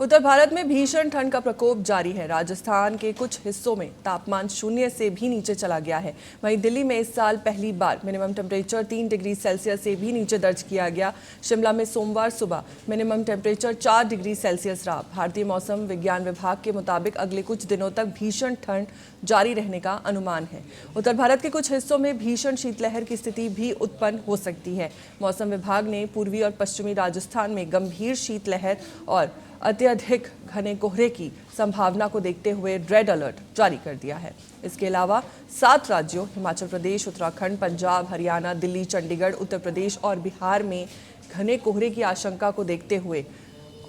उत्तर भारत में भीषण ठंड का प्रकोप जारी है। राजस्थान के कुछ हिस्सों में तापमान 0 से भी नीचे चला गया है। वहीं दिल्ली में इस साल पहली बार मिनिमम टेम्परेचर 3 डिग्री सेल्सियस से भी नीचे दर्ज किया गया। शिमला में सोमवार सुबह मिनिमम टेम्परेचर 4 डिग्री सेल्सियस रहा। भारतीय मौसम विज्ञान विभाग के मुताबिक अगले कुछ दिनों तक भीषण ठंड जारी रहने का अनुमान है। उत्तर भारत के कुछ हिस्सों में भीषण शीतलहर की स्थिति भी उत्पन्न हो सकती है। मौसम विभाग ने पूर्वी और पश्चिमी राजस्थान में गंभीर शीतलहर और अत्यधिक घने कोहरे की संभावना को देखते हुए रेड अलर्ट जारी कर दिया है। इसके अलावा 7 राज्यों हिमाचल प्रदेश, उत्तराखंड, पंजाब, हरियाणा, दिल्ली, चंडीगढ़, उत्तर प्रदेश और बिहार में घने कोहरे की आशंका को देखते हुए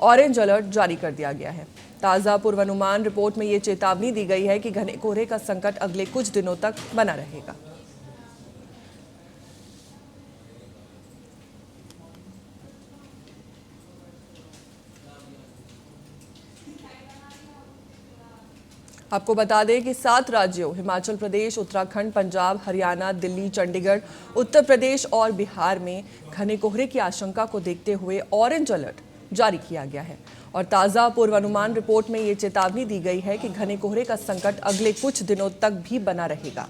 ऑरेंज अलर्ट जारी कर दिया गया है। ताज़ा पूर्वानुमान रिपोर्ट में ये चेतावनी दी गई है कि घने कोहरे का संकट अगले कुछ दिनों तक बना रहेगा। आपको बता दें कि 7 राज्यों हिमाचल प्रदेश, उत्तराखंड, पंजाब, हरियाणा, दिल्ली, चंडीगढ़, उत्तर प्रदेश और बिहार में घने कोहरे की आशंका को देखते हुए ऑरेंज अलर्ट जारी किया गया है। और ताज़ा पूर्वानुमान रिपोर्ट में ये चेतावनी दी गई है कि घने कोहरे का संकट अगले कुछ दिनों तक भी बना रहेगा।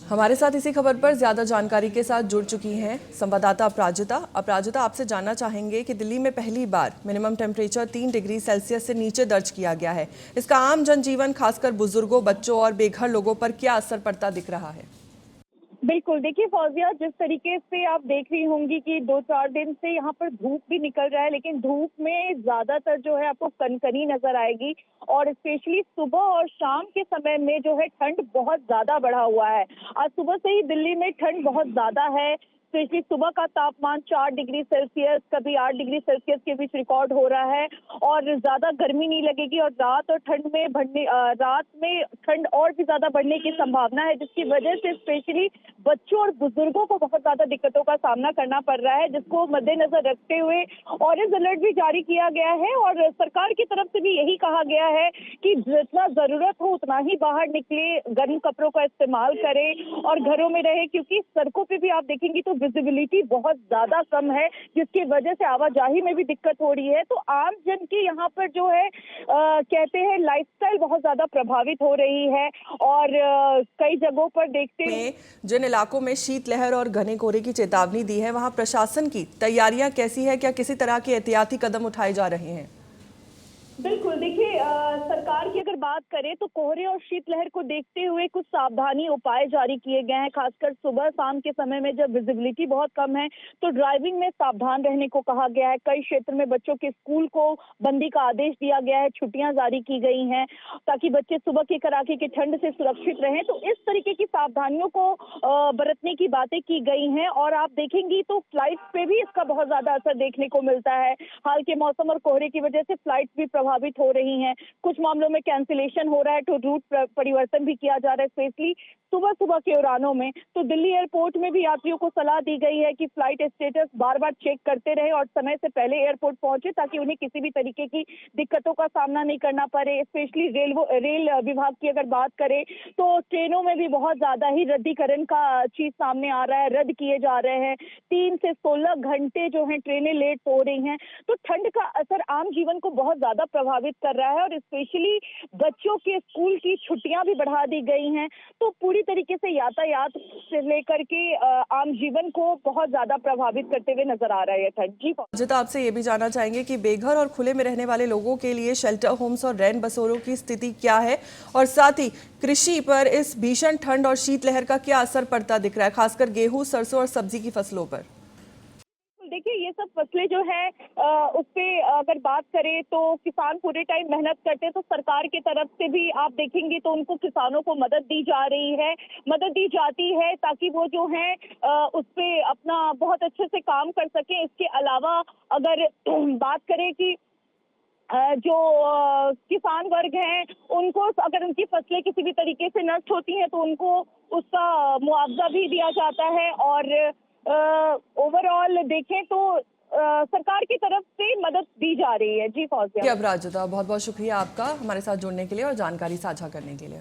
हमारे साथ इसी खबर पर ज्यादा जानकारी के साथ जुड़ चुकी हैं संवाददाता अपराजिता, आपसे जानना चाहेंगे कि दिल्ली में पहली बार मिनिमम टेम्परेचर 3 डिग्री सेल्सियस से नीचे दर्ज किया गया है। इसका आम जनजीवन, खासकर बुजुर्गों, बच्चों और बेघर लोगों पर क्या असर पड़ता दिख रहा है? बिल्कुल, देखिए फौजिया, जिस तरीके से आप देख रही होंगी कि 2-4 दिन से यहाँ पर धूप भी निकल रहा है, लेकिन धूप में ज्यादातर जो है आपको कनकनी नजर आएगी। और स्पेशली सुबह और शाम के समय में जो है ठंड बहुत ज्यादा बढ़ा हुआ है। आज सुबह से ही दिल्ली में ठंड बहुत ज्यादा है। स्पेशली सुबह का तापमान 4 डिग्री सेल्सियस, कभी 8 डिग्री सेल्सियस के बीच रिकॉर्ड हो रहा है। और ज्यादा गर्मी नहीं लगेगी और रात में ठंड और भी ज्यादा बढ़ने की संभावना है, जिसकी वजह से स्पेशली बच्चों और बुजुर्गों को बहुत ज्यादा दिक्कतों का सामना करना पड़ रहा है, जिसको मद्देनजर रखते हुए ऑरेंज अलर्ट भी जारी किया गया है। और सरकार की तरफ से भी यही कहा गया है कि जितना जरूरत हो उतना ही बाहर निकले, गर्म कपड़ों का इस्तेमाल करें और घरों में रहे, क्योंकि सड़कों पे भी आप देखेंगी तो विजिबिलिटी बहुत ज्यादा कम है, जिसकी वजह से आवाजाही में भी दिक्कत हो रही है। तो आम जन की यहाँ पर जो है कहते हैं लाइफस्टाइल बहुत ज्यादा प्रभावित हो रही है। और कई जगहों पर देखते हैं जिन इलाकों में शीतलहर और घने कोहरे की चेतावनी दी है, वहां प्रशासन की तैयारियां कैसी है? क्या किसी तरह के एहतियाती कदम उठाए जा रहे हैं? बिल्कुल, देखिए सरकार की अगर बात करें तो कोहरे और शीतलहर को देखते हुए कुछ सावधानी उपाय जारी किए गए हैं। खासकर सुबह शाम के समय में जब विजिबिलिटी बहुत कम है तो ड्राइविंग में सावधान रहने को कहा गया है। कई क्षेत्र में बच्चों के स्कूल को बंदी का आदेश दिया गया है, छुट्टियां जारी की गई हैं ताकि बच्चे सुबह की कड़ाके की ठंड से सुरक्षित रहें। तो इस तरीके की सावधानियों को बरतने की बातें की गई हैं। और आप देखेंगी तो फ्लाइट पे भी इसका बहुत ज्यादा असर देखने को मिलता है। हाल के मौसम और कोहरे की वजह से फ्लाइट भी प्रभावित हो रही हैं। कुछ मामलों में कैंसिलेशन हो रहा है तो रूट परिवर्तन भी किया जा रहा है, स्पेशली सुबह सुबह के उड़ानों में। तो दिल्ली एयरपोर्ट में भी यात्रियों को सलाह दी गई है कि फ्लाइट स्टेटस बार बार चेक करते रहे और समय से पहले एयरपोर्ट पहुंचे, ताकि उन्हें किसी भी तरीके की दिक्कतों का सामना नहीं करना पड़े। स्पेशली रेल विभाग की अगर बात करें तो ट्रेनों में भी बहुत ज्यादा ही रद्दीकरण का चीज सामने आ रहा है, रद्द किए जा रहे हैं। 3 से 16 घंटे जो है ट्रेनें लेट हो रही हैं। तो ठंड का असर आम जीवन को बहुत ज्यादा प्रभावित कर रहा है और स्पेशली बच्चों के स्कूल की छुट्टियां भी बढ़ा दी गई हैं। तो पूरी तरीके से यातायात से लेकर के आम जीवन को बहुत ज्यादा प्रभावित करते हुए नजर आ रहा है ठंड। जी जिता, आपसे ये भी जानना चाहेंगे कि बेघर और खुले में रहने वाले लोगों के लिए शेल्टर होम्स और रैन बसेरों की स्थिति क्या है, और साथ ही कृषि पर इस भीषण ठंड और शीतलहर का क्या असर पड़ता दिख रहा है, खासकर गेहूं, सरसों और सब्जी की फसलों पर? देखिए, ये सब फसलें जो है उस पे अगर बात करें तो किसान पूरे टाइम मेहनत करते हैं, तो सरकार की तरफ से भी आप देखेंगे तो उनको किसानों को मदद दी जा रही है, मदद दी जाती है ताकि वो जो है उस पे अपना बहुत अच्छे से काम कर सकें। इसके अलावा अगर बात करें कि जो किसान वर्ग हैं उनको अगर उनकी फसलें किसी भी तरीके से नष्ट होती हैं तो उनको उसका मुआवजा भी दिया जाता है। और ओवरऑल देखें तो सरकार की तरफ से मदद दी जा रही है। जी फौजिया। अपराजिता, बहुत बहुत शुक्रिया आपका हमारे साथ जुड़ने के लिए और जानकारी साझा करने के लिए।